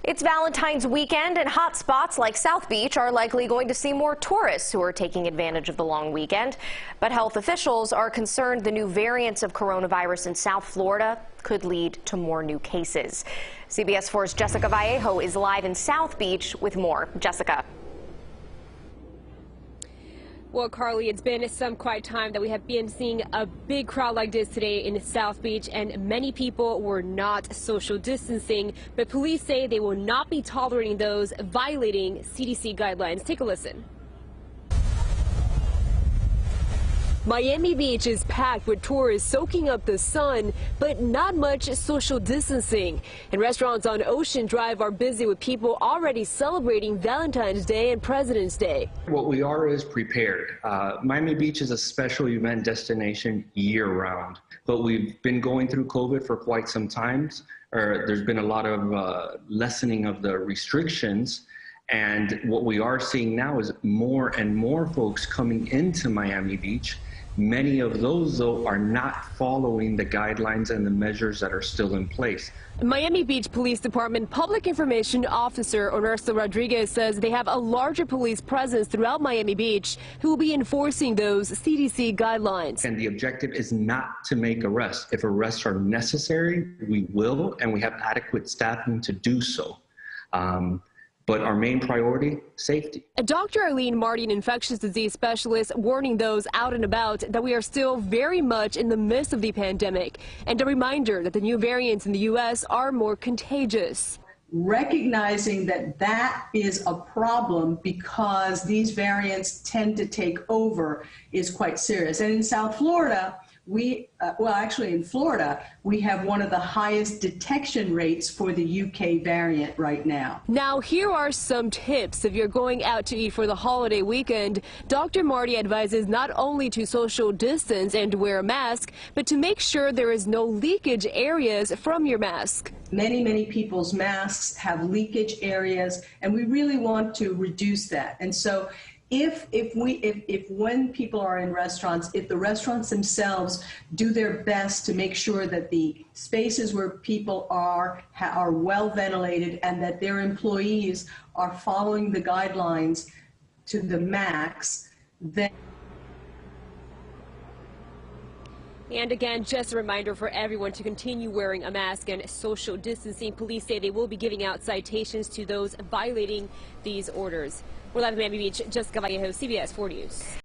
It's Valentine's weekend, and hot spots like South Beach are likely going to see more tourists who are taking advantage of the long weekend. But health officials are concerned the new variants of coronavirus in South Florida could lead to more new cases. CBS 4's Jessica Vallejo is live in South Beach with more. Jessica. Well, Carly, it's been some quiet time that we have been seeing a big crowd like this today in South Beach, and many people were not social distancing, but police say they will not be tolerating those violating CDC guidelines. Take a listen. Miami Beach is packed with tourists soaking up the sun, but not much social distancing. And restaurants on Ocean Drive are busy with people already celebrating Valentine's Day and President's Day. What we are is prepared. Miami Beach is a special event destination year-round, but we've been going through COVID for quite some time. There's been a lot of lessening of the restrictions. And what we are seeing now is more and more folks coming into Miami Beach. Many of those, though, are not following the guidelines and the measures that are still in place. Miami Beach Police Department Public Information Officer Ernesto Rodriguez says they have a larger police presence throughout Miami Beach who will be enforcing those CDC guidelines. And the objective is not to make arrests. If arrests are necessary, we will, and we have adequate staffing to do so. But our main priority, safety. Dr. Aileen, Marty, an infectious disease specialist, warning those out and about that we are still very much in the midst of the pandemic. And a reminder that the new variants in the U.S. are more contagious. Recognizing that that is a problem because these variants tend to take over is quite serious. And in South Florida, in Florida, we have one of the highest detection rates for the UK variant right now. Now, here are some tips if you're going out to eat for the holiday weekend. Dr. Marty advises not only to social distance and wear a mask, but to make sure there is no leakage areas from your mask. Many people's masks have leakage areas, and we really want to reduce that. And so if when people are in restaurants, if the restaurants themselves do their best to make sure that the spaces where people are well ventilated and that their employees are following the guidelines to the max, then. And again, just a reminder for everyone to continue wearing a mask and social distancing. Police say they will be giving out citations to those violating these orders. We're live in Miami Beach. Jessica Vallejo, CBS 4 News.